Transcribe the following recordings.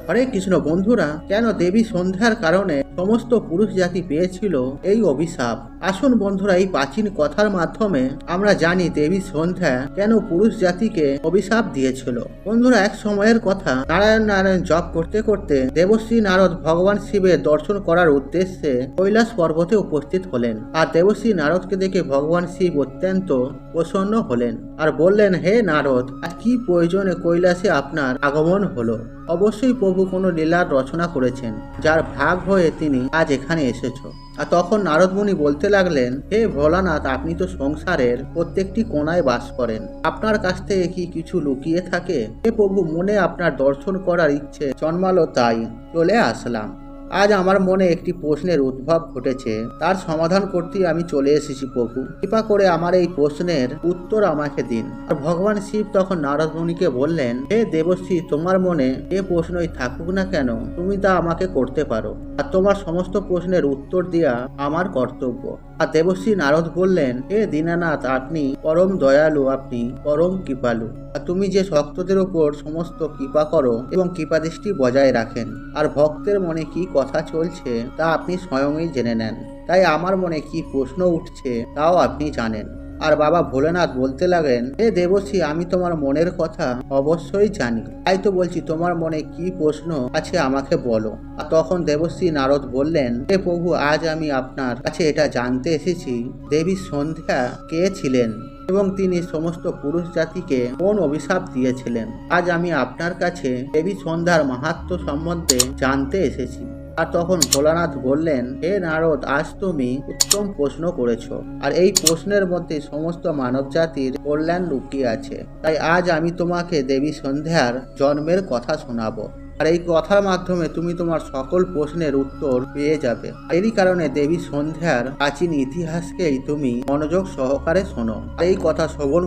হরে কৃষ্ণ বন্ধুরা, কেন দেবী সন্ধ্যার কারণে সমস্ত পুরুষ জাতি পেয়েছিল এই অভিশাপ? আসুন বন্ধুরা, এই প্রাচীন কথার মাধ্যমে আমরা জানি দেবী সন্ধ্যা কেন পুরুষ জাতিকে অভিশাপ দিয়েছিল। বন্ধুরা, এক সময়ের কথা, নারায়ণ নারায়ণ জপ করতে করতে দেবশ্রী নারদ ভগবান শিবের দর্শন করার উদ্দেশ্যে কৈলাস পর্বতে উপস্থিত হলেন। আর দেবশ্রী নারদকে দেখে ভগবান শিব অত্যন্ত প্রসন্ন হলেন আর বললেন, হে নারদ, আর কি প্রয়োজনে কৈলাসে আপনার আগমন হলো? অবশ্যই প্রভু কোনো লীলার রচনা করেছেন, যার ভাগ হয়ে তিনি আজ এখানে এসেছ। আর তখন নারদ মুনি বলতে লাগলেন, হে ভোলানাথ, আপনি তো সংসারের প্রত্যেকটি কোণায় বাস করেন, আপনার কাছ থেকে কি কিছু লুকিয়ে থাকে? হে প্রভু, মনে আপনার দর্শন করার ইচ্ছে জন্মালো, তাই চলে আসলাম। আজ আমার মনে একটি প্রশ্নের উদ্ভব ঘটেছে, তার সমাধান করতেই আমি চলে এসেছি প্রভু। কৃপা করে আমার এই প্রশ্নের উত্তর আমাকে দিন। আর ভগবান শিব তখন নারদ মুনিকে বললেন, হে দেবশ্রী, তোমার মনে যে প্রশ্নই থাকুক না কেন, তুমি তা আমাকে করতে পারো, আর তোমার সমস্ত প্রশ্নের উত্তর দেওয়া আমার কর্তব্য। আর দেবশ্রী নারদ বললেন, হে দীনানাথ, আপনি পরম দয়ালু, আপনি পরম কৃপালু, আর তুমি যে ভক্তদের ওপর সমস্ত কৃপা করো এবং কৃপাদৃষ্টি বজায় রাখেন, আর ভক্তের মনে কি কথা চলছে তা আপনি স্বয়ংই জেনে নেন। তাই আমার মনে কি প্রশ্ন উঠছে তাও আপনি জানেন। আর বাবা ভোলেনাথ বলতে লাগলেন, হে দেবশ্রী, আমি তোমার মনের কথা অবশ্যই জানি, তাই তো বলছি তোমার মনে কি প্রশ্ন আছে আমাকে বলো। আর তখন দেবশ্রী নারদ বললেন, হে প্রভু, আজ আমি আপনার কাছে এটা জানতে এসেছি, দেবী সন্ধ্যা কে ছিলেন এবং তিনি সমস্ত পুরুষ জাতিকে কোন অভিশাপ দিয়েছিলেন। আজ আমি আপনার কাছে দেবী সন্ধ্যার মাহাত্ম্য সম্বন্ধে জানতে এসেছি। আর তখন ভোলানাথ বললেন, হে নারদ, আজ তুমি উত্তম প্রশ্ন করেছো, আর এই প্রশ্নের মধ্যে সমস্ত মানব জাতির কল্যাণ লুকিয়ে আছে। তাই আজ আমি তোমাকে দেবী সন্ধ্যার জন্মের কথা শোনাবো, আর এই কথার মাধ্যমে তুমি তোমার সকল প্রশ্নের উত্তর পেয়ে যাবে। এরই কারণে দেবী সন্ধ্যার প্রাচীন ইতিহাসকেই তুমি মনোযোগ সহকারে শোনো। আর এই কথা শ্রবণ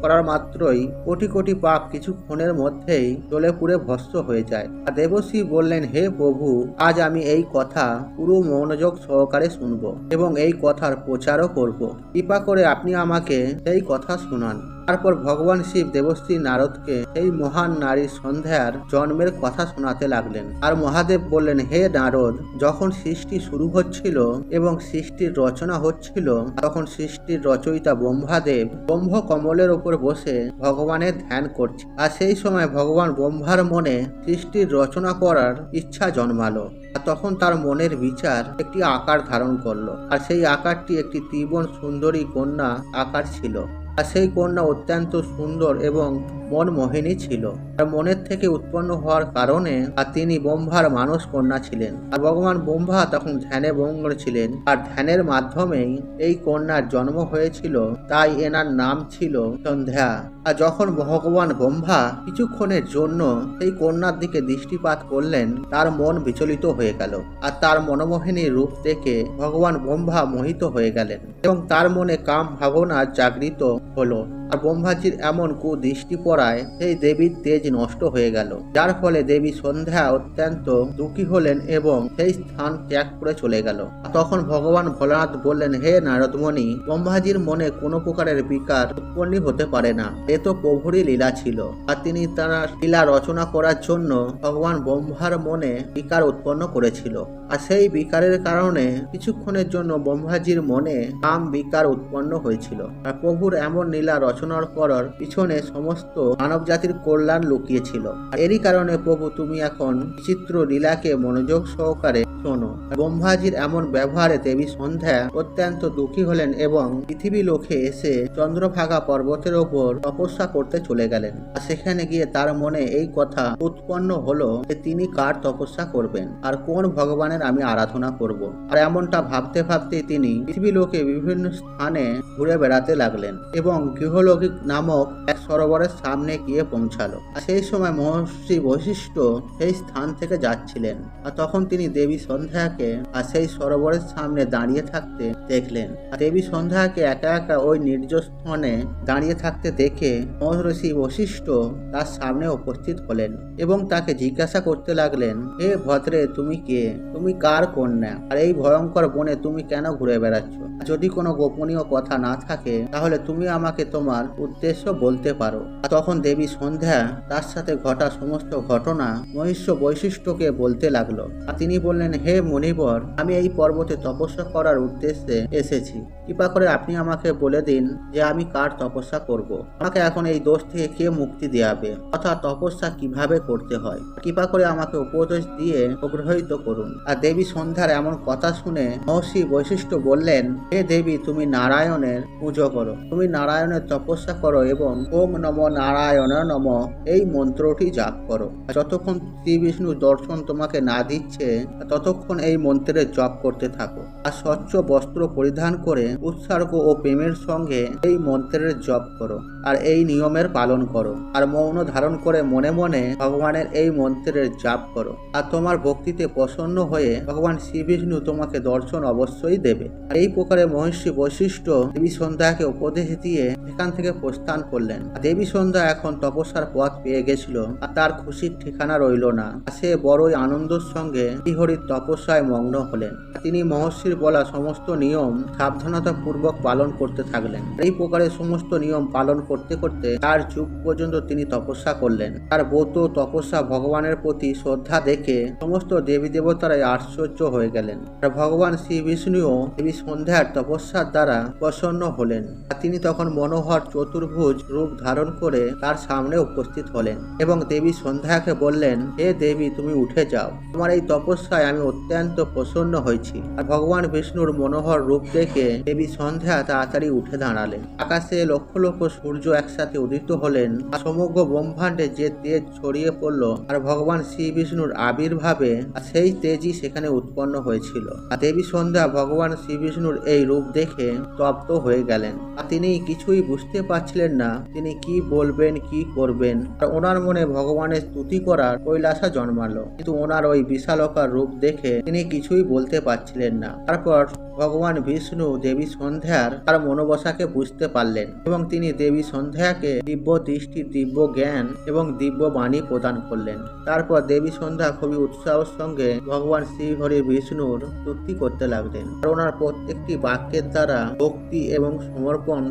করার মাত্রই কোটি কোটি পাপ কিছুক্ষণের মধ্যেই জ্বলে পুড়ে ভস্ম হয়ে যায়। আর দেবশ্রী বললেন, হে প্রভু, আজ আমি এই কথা পুরো মনোযোগ সহকারে শুনবো এবং এই কথার প্রচারও করব। কৃপা করে আপনি আমাকে সেই কথা শুনান। তারপর ভগবান শিব দেবশ্রী নারদকে সেই মহান নারী সন্ধ্যার জন্মের কথা শোনাতে লাগলেন। আর মহাদেব বললেন, হে নারদ, যখন সৃষ্টি শুরু হচ্ছিল এবং সৃষ্টির রচনা হচ্ছিল, তখন সৃষ্টির রচয়িতা ব্রহ্মাদেব ব্রহ্ম কমলের উপর বসে ভগবানের ধ্যান করছে। আর সেই সময় ভগবান ব্রহ্মার মনে সৃষ্টির রচনা করার ইচ্ছা জন্মালো। আর তখন তার মনের বিচার একটি আকার ধারণ করলো, আর সেই আকারটি একটি ত্রিভুবন সুন্দরী কন্যা আকার ছিল। আর সেই কন্যা অত্যন্ত সুন্দর এবং মনমোহিনী ছিল। আর মনের থেকে উৎপন্ন হওয়ার কারণে আর তিনি ব্রহ্মার মানস কন্যা ছিলেন। আর ভগবান ব্রহ্মা তখন ধ্যানে মগ্ন ছিলেন, আর ধ্যানের মাধ্যমেই এই কন্যার জন্ম হয়েছিল, তাই এনার নাম ছিল সন্ধ্যা। আর যখন ভগবান ব্রহ্মা কিছুক্ষণের জন্য সেই কন্যার দিকে দৃষ্টিপাত করলেন, তার মন বিচলিত হয়ে গেল, আর তার মনমোহিনী রূপ দেখে ভগবান ব্রহ্মা মোহিত হয়ে গেলেন এবং তার মনে কাম ভাবনা জাগৃত হলো। আর ব্রহ্মাজির এমন কুদৃষ্টি পড়ায় সেই দেবীর তেজ নষ্ট হয়ে গেল, যার ফলে দেবী সন্ধ্যা অত্যন্ত দুঃখী হলেন এবং সেই স্থান ত্যাগ করে চলে গেল। তখন ভগবান ভোলানাথ বললেন, হে নারদমণি, ব্রহ্মাজির মনে কোনো প্রকারের বিকার উৎপন্ন হতে পারে না, এ তো প্রভুরই লীলা ছিল। আর তিনি তার লীলা রচনা করার জন্য ভগবান ব্রহ্মার মনে বিকার উৎপন্ন করেছিল। আর সেই বিকারের কারণে কিছুক্ষণের জন্য ব্রহ্মাজির মনে কাম বিকার উৎপন্ন হয়েছিল। আর প্রভুর এমন লীলা রচনার করার পিছনে সমস্ত মানব জাতির কল্যাণ লুকিয়েছিল। এরই কারণে প্রভু, তুমি এখন বিচিত্র লীলাকে মনোযোগ সহকারে শোনো। ব্রহ্মাজির এমন ব্যবহারে দেবী সন্ধ্যা অত্যন্ত দুঃখী হলেন এবং পৃথিবী লোকে এসে চন্দ্রভাগা পর্বতের ওপর তপস্যা করতে চলে গেলেন। আর সেখানে গিয়ে তার মনে এই কথা উৎপন্ন হলো যে তিনি কার তপস্যা করবেন আর কোন ভগবানের আমি আরাধনা করব। আর এমনটা ভাবতে ভাবতে তিনি পৃথিবী লোকে বিভিন্ন স্থানে ঘুরে বেড়াতে লাগলেন এবং গৃহলৌকিক নামক এক সরোবরের সামনে গিয়ে পৌঁছালো। আর সেই সময় মহর্ষি বশিষ্ঠ সেই স্থান থেকে যাচ্ছিলেন। আর তখন তিনি দেবী সন্ধ্যাকে আর সেই সরোবরের সামনে দাঁড়িয়ে থাকতে দেখলেন। দেবী সন্ধ্যাকে একা একা ওই নির্জন স্থানে দাঁড়িয়ে থাকতে দেখে মহর্ষি বশিষ্ঠ তার সামনে উপস্থিত হলেন এবং তাকে জিজ্ঞাসা করতে লাগলেন, হে ভদ্রে, তুমি কে? তুমি কার কন্যা? আর এই ভয়ঙ্কর বনে তুমি কেন ঘুরে বেড়াচ্ছ? যদি কোনো গোপনীয় কথা না থাকে তাহলে তুমি আমাকে তোমার উদ্দেশ্য বলতে পারো। তখন দেবী সন্ধ্যা তার সাথে ঘটা সমস্ত ঘটনা মহিষ্য বৈশিষ্ট্যকে বলতে লাগলো। আর তিনি বললেন, হে মুনিবর, আমি এই পর্বতে তপস্যা করার উদ্দেশ্যে এসেছি। কৃপা করে আপনি আমাকে বলে দিন যে আমি কার তপস্যা করব। আমাকে এখন এই দোষ থেকে কে মুক্তি দেওয়াবে, অর্থাৎ তপস্যা কিভাবে করতে হয়। কৃপা করে আমাকে উপদেশ দিয়ে প্রগ্রহিত করুন। আর দেবী সন্ধ্যার এমন কথা শুনে মহর্ষি বৈশিষ্ট্য বললেন, হে দেবী, তুমি নারায়ণের পুজো করো, তুমি নারায়ণের তপস্যা করো এবং ওম নম নারায়ণ নম এই মন্ত্রটি জাপ করো। যতক্ষণ শ্রী বিষ্ণুর দর্শন তোমাকে না দিচ্ছে ততক্ষণ এই মন্ত্রের জপ করতে থাকো। আর স্বচ্ছ বস্ত্র পরিধান করে উৎসর্গ ও প্রেমের সঙ্গে এই মন্ত্রের জপ করো আর এই নিয়মের পালন করো। আর মৌন ধারণ করে মনে মনে ভগবানের এই মন্ত্রের জাপ করো। আর তোমার ভক্তিতে প্রসন্ন হয়ে ভগবান শ্রী বিষ্ণু তোমাকে দর্শন অবশ্যই দেবে। আর এই প্রকারে মহর্ষি বৈশিষ্ট্য দেবী সন্ধ্যাকে উপদেশ দিয়ে সেখান থেকে প্রস্থান করলেন। দেবী সন্ধ্যা এখন তপস্যার পথ পেয়ে গেছিল আর তার খুশির ঠিকানা রইল না। সে বড়ই আনন্দের সঙ্গে শ্রীহরির তপস্যায় মগ্ন হলেন। তিনি মহর্ষির বলা সমস্ত নিয়ম সাবধানতা পূর্বক পালন করতে থাকলেন। এই প্রকারে সমস্ত নিয়ম পালন করতে করতে 4 যুগ পর্যন্ত তিনি তপস্যা করলেন। তার ব্রত তপস্যা ভগবানের প্রতি শ্রদ্ধা দেখে সমস্ত দেবী দেবতারাই আশ্চর্য হয়ে গেলেন। আর ভগবান শ্রী বিষ্ণুও দেবী সন্ধ্যার তপস্যার দ্বারা প্রসন্ন হলেন। আর তিনি তখন মনোহর চতুর্ভুজ রূপ ধারণ করে তার সামনে উপস্থিত হলেন এবং দেবী সন্ধ্যাকে বললেন, হে দেবী, তুমি উঠে যাও, তোমার এই তপস্যায় আমি অত্যন্ত প্রসন্ন হয়েছি। আর ভগবান বিষ্ণুর মনোহর রূপ দেখে দেবী সন্ধ্যা তাড়াতাড়ি উঠে দাঁড়ালেন। আকাশে লক্ষ লক্ষ সূর্য একসাথে উদিত হলেন আর সমগ্র ব্রহ্মাণ্ডে যে তেজ ছড়িয়ে পড়ল আর ভগবান শ্রী বিষ্ণুর আবির্ভাবে সেই তেজই সেখানে উৎপন্ন হয়েছিল। আর দেবী সন্ধ্যা ভগবান শ্রী বিষ্ণুর এই রূপ দেখে স্তব্ধ হয়ে গেলেন। আর তিনি কিছুই বুঝতে পারছিলেন না তিনি কি বলবেন, কি করবেন। আর ওনার মনে ভগবানের স্তুতি করার কৈলাসা জন্মালো, কিন্তু ওনার ওই বিশালকার রূপ দেখে তিনি কিছুই বলতে পারছিলেন না। তারপর ভগবান বিষ্ণু দেবী সন্ধ্যার তার মনোবসাকে বুঝতে পারলেন এবং তিনি দেবী সন্ধ্যাকে দিব্য দৃষ্টি, দিব্য জ্ঞান এবং দিব্য বাণী প্রদান করলেন। তারপর দেবী সন্ধ্যা খুবই উৎসাহের সঙ্গে ভগবান শ্রীহরি বিষ্ণুর স্তুতি করতে লাগলেন। আর ওনার প্রত্যেকটি বাক্যের দ্বারা ভক্তি এবং সমর্পণ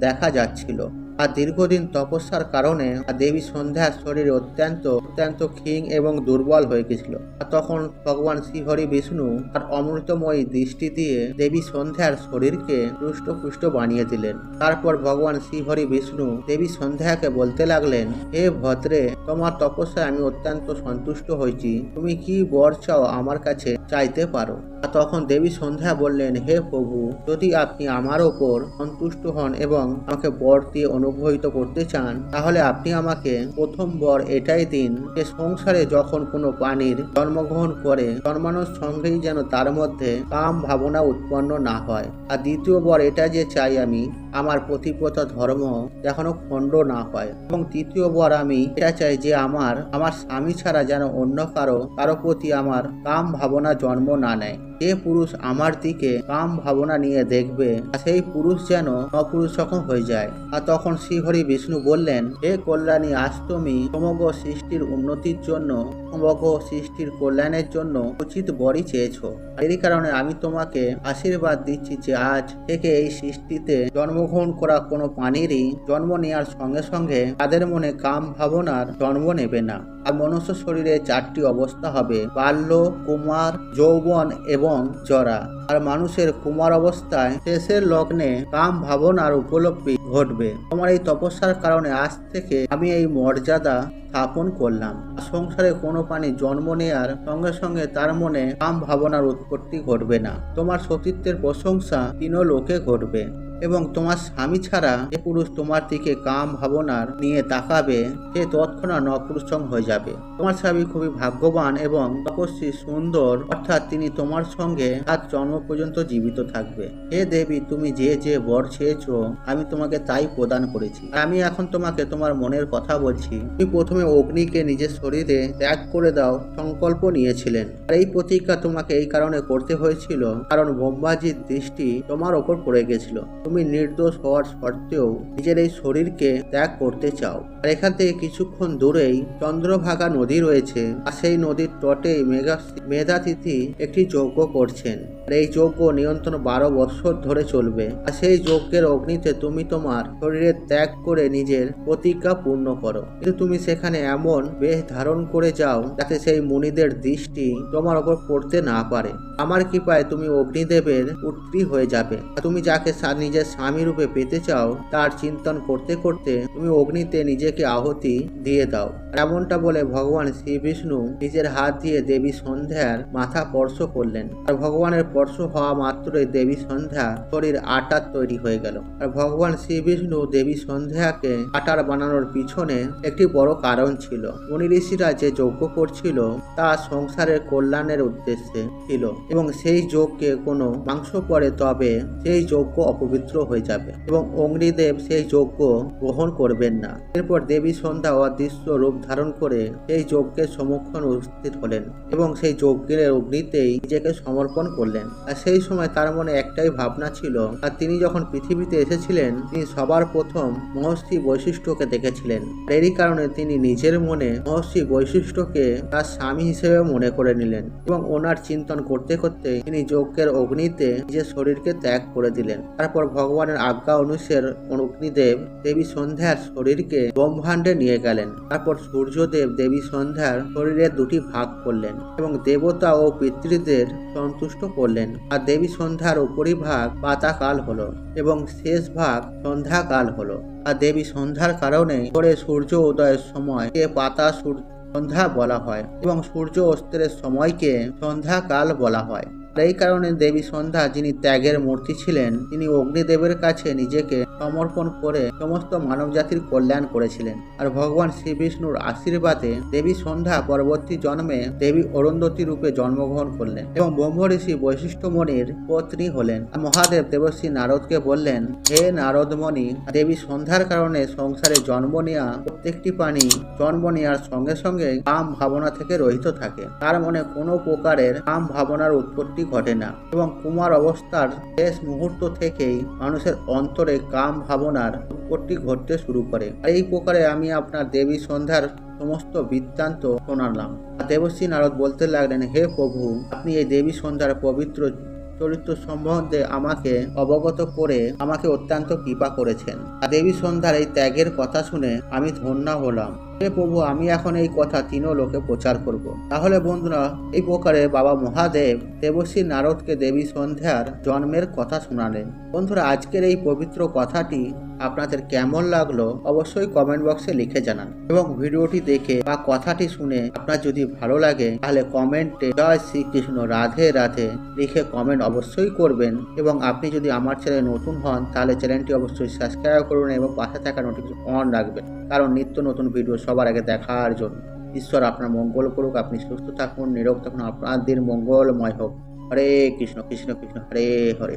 দেখা যাচ্ছিল। আর দীর্ঘদিন তপস্যার কারণে দেবী সন্ধ্যার শরীর অত্যন্ত ক্ষীণ এবং দুর্বল হয়ে গেছিল। আর তখন ভগবান শ্রীহরি বিষ্ণু তার অমৃতময়ী দৃষ্টি দিয়ে দেবী সন্ধ্যার শরীরকে হৃষ্টপুষ্ট বানিয়ে দিলেন। তারপর ভগবান শ্রীহরি বিষ্ণু দেবী সন্ধ্যাকে বলতে লাগলেন, হে ভদ্রে, তোমার তপস্যায় আমি অত্যন্ত সন্তুষ্ট হয়েছি, তুমি কি বর চাও আমার কাছে চাইতে পারো। আর তখন দেবী সন্ধ্যা বললেন, হে প্রভু, যদি আপনি আমার ওপর সন্তুষ্ট হন এবং আমাকে বর দিয়ে অনুগ্রহিত করতে চান তাহলে আপনি আমাকে প্রথম বর এটাই দিন যে সংসারে যখন কোনো প্রাণীর জন্মগ্রহণ করে জন্মানোর সঙ্গেই যেন তার মধ্যে কাম ভাবনা উৎপন্ন না হয়। আর দ্বিতীয় বর এটা যে চাই আমি আমার পতিব্রতা ধর্ম এখনো খণ্ড না হয়। এবং তৃতীয় বর আমি এটা চাই যে আমার স্বামী ছাড়া যেন অন্য কারো প্রতি আমার কাম ভাবনা জন্ম না নেয়। যে পুরুষ আমার দিকে কাম ভাবনা নিয়ে দেখবে সেই পুরুষ যেন অপুরুষকম হয়ে যায়। আর তখন শ্রীহরি বিষ্ণু বললেন, হে কল্যাণী, আজ তুমি সমগ্র সৃষ্টির উন্নতির জন্য, সমগ্র সৃষ্টির কল্যাণের জন্য উচিত বরই চেয়েছ। এরই কারণে আমি তোমাকে আশীর্বাদ দিচ্ছি যে আজ থেকে এই সৃষ্টিতে জন্মগ্রহণ করা কোনো প্রাণীরই জন্ম নেওয়ার সঙ্গে সঙ্গে তাদের মনে কাম ভাবনার জন্ম নেবে না। আর মনুষ্য শরীরে 4টি অবস্থা হবে, বাল্য, কুমার, যৌবন এবং জরা। আর মানুষের কুমার অবস্থায় শেষের লগ্নে কাম ভাবনার উপলব্ধি ঘটবে। তোমার এই তপস্যার কারণে আজ থেকে আমি এই মর্যাদা স্থাপন করলাম। সংসারে কোনো প্রাণী জন্ম নেয়ার সঙ্গে সঙ্গে তার মনে কাম ভাবনার উৎপত্তি ঘটবে না। তোমার সতীত্বের প্রশংসা 3 লোকে ঘটবে। এবং তোমার স্বামী ছাড়া যে পুরুষ তোমার দিকে কাম ভাবনার নিয়ে তাকাবে সে তৎক্ষণাৎ নপুংসক হয়ে যাবে। তোমার স্বামী খুবই ভাগ্যবান এবং তপস্বী সুন্দর, অর্থাৎ তিনি তোমার সঙ্গে 7 জন্ম পর্যন্ত জীবিত থাকবে। হে দেবী, তুমি যে যে বর চেয়েছ আমি তোমাকে তাই প্রদান করেছি। আমি এখন তোমাকে তোমার মনের কথা বলছি। তুমি প্রথমে অগ্নিকে নিজের শরীরে ত্যাগ করে দাও সংকল্প নিয়েছিলেন। আর এই প্রতিজ্ঞা তোমাকে এই কারণে করতে হয়েছিল কারণ ব্রহ্মাজির দৃষ্টি তোমার ওপর পড়ে গেছিল। তুমি নির্দোষ হওয়ার সত্ত্বেও নিজের এই শরীরকে ত্যাগ করতে চাও। আর এখান থেকে কিছুক্ষণ দূরেই চন্দ্রভাগা নদী রয়েছে, আর সেই নদীর তটেই মেধাতিথি একটি যজ্ঞ করছেন। আর এই যজ্ঞ নিয়ন্ত্রণ 12 বছর ধরে চলবে। আর সেই যজ্ঞের অগ্নিতে তুমি তোমার শরীরের ত্যাগ করে নিজের প্রতিজ্ঞা পূর্ণ করো। কিন্তু তুমি সেখানে এমন বেশ ধারণ করে যাও যাতে সেই মুনিদের দৃষ্টি তোমার ওপর পড়তে না পারে। আমার কৃপায় তুমি অগ্নিদেবের পুত্রী হয়ে যাবে। তুমি যাকে নিজের স্বামী রূপে পেতে চাও তার চিন্তন করতে করতে তুমি অগ্নিতে নিজেকে আহুতি দিয়ে দাও। এমনটা বলে ভগবান শ্রী বিষ্ণু নিজের হাত দিয়ে দেবী সন্ধ্যার মাথা স্পর্শ করলেন। আর ভগবানের স্পর্শ হওয়া মাত্রই দেবী সন্ধ্যা শরীর আটার তৈরি হয়ে গেল। আর ভগবান শ্রী বিষ্ণু দেবী সন্ধ্যাকে আটার বানানোর পিছনে একটি বড় কারণ ছিল। মুনি ঋষিরা যে যজ্ঞ করছিল তা সংসারের কল্যাণের উদ্দেশ্যে ছিল এবং সেই যজ্ঞে কোনো মাংস পড়ে তবে সেই যজ্ঞ অপবিত্র হয়ে যাবে এবং অগ্নিদেব সেই যজ্ঞ গ্রহণ করবেন না। এরপর দেবী সন্ধ্যা অদৃশ্য রূপ ধারণ করে সেই যজ্ঞের সম্মুখীন উপস্থিত হলেন এবং সেই যজ্ঞের অগ্নিতেই নিজেকে সমর্পণ করলেন। আর সেই সময় তার মনে একটাই ভাবনা ছিল, আর তিনি যখন পৃথিবীতে এসেছিলেন তিনি সবার প্রথম মহর্ষি বৈশিষ্ট্যকে দেখেছিলেন। এরই কারণে তিনি নিজের মনে মহর্ষি বৈশিষ্ট্যকে তার স্বামী হিসেবে মনে করে নিলেন এবং ওনার চিন্তন করতে করতে তিনি যজ্ঞের অগ্নিতে নিজের শরীরকে ত্যাগ করে দিলেন। তারপর ভগবানের আজ্ঞা অনুসারে অগ্নিদেব দেবী সন্ধ্যার শরীরকে ব্রহ্মাণ্ডে নিয়ে গেলেন। তারপর সূর্যদেব দেবী সন্ধ্যার শরীরের 2টি ভাগ করলেন এবং দেবতা ও পিতৃদের সন্তুষ্ট করলেন। আর দেবী সন্ধ্যার উপরিভাগ পাতাকাল হলো এবং শেষ ভাগ সন্ধ্যাকাল হলো। আর দেবী সন্ধ্যার কারণে পরে সূর্য উদয়ের সময় পাতা সন্ধ্যা বলা হয় এবং সূর্য অস্তের সময়কে সন্ধ্যাকাল বলা হয়। এই কারণে দেবী সন্ধ্যা যিনি ত্যাগের মূর্তি ছিলেন তিনি অগ্নিদেবের কাছে নিজেকে সমর্পণ করে সমস্ত মানব জাতির কল্যাণ করেছিলেন। আর ভগবান শ্রী বিষ্ণুর আশীর্বাদে দেবী সন্ধ্যা পরবর্তী জন্মে দেবী অরুন্ধতী রূপে জন্মগ্রহণ করলেন এবং ব্রহ্ম ঋষি বৈশিষ্ট্য মুনির পত্নী হলেন। মহাদেব দেবশ্রী নারদকে বললেন, হে নারদমণি, দেবী সন্ধ্যার কারণে সংসারে জন্ম নেওয়া প্রত্যেকটি প্রাণী জন্ম নেওয়ার সঙ্গে সঙ্গে কাম ভাবনা থেকে রহিত থাকে। তার মনে কোনো প্রকারের কাম ভাবনার উৎপত্তি ঘটে না এবং কুমার অবস্থার শেষ মুহূর্ত থেকেই মানুষের অন্তরে কাম ভাবনার উৎপত্তি ঘটতে শুরু করে। আর এই প্রকারে আমি আপনার দেবী সন্ধ্যার সমস্ত বৃত্তান্ত শোনালাম। দেবশ্রী নারদ বলতে লাগলেন, হে প্রভু, আপনি এই দেবী সন্ধ্যার পবিত্র চরিত্র সম্বন্ধে আমাকে অবগত করে আমাকে অত্যন্ত কৃপা করেছেন। আর দেবী সন্ধ্যার এই ত্যাগের কথা শুনে আমি ধন্য হলাম। হে প্রভু, আমি এখন এই কথা 3 লোকে প্রচার করব। তাহলে বন্ধুরা, এই প্রকারে বাবা মহাদেব দেবশ্রী নারদকে দেবী সন্ধ্যার জন্মের কথা শোনালেন। বন্ধুরা, আজকের এই পবিত্র কথাটি আপনাদের কেমন লাগলো অবশ্যই কমেন্ট বক্সে লিখে জানান এবং ভিডিওটি দেখে বা কথাটি শুনে আপনার যদি ভালো লাগে তাহলে কমেন্টে জয় শ্রীকৃষ্ণ, রাধে রাধে লিখে কমেন্ট অবশ্যই করবেন। এবং আপনি যদি আমার চ্যানেলে নতুন হন তাহলে চ্যানেলটি অবশ্যই সাবস্ক্রাইব করুন এবং পাশে থাকা নোটিফিকেশন অন রাখবেন, কারণ নিত্য নতুন ভিডিও সবার আগে দেখার জন্য। ঈশ্বর আপনার মঙ্গল করুক, আপনি সুস্থ থাকুন, নিরোগ থাকুন, আপনার দিন মঙ্গলময় হোক। হরে কৃষ্ণ কৃষ্ণ কৃষ্ণ হরে হরে।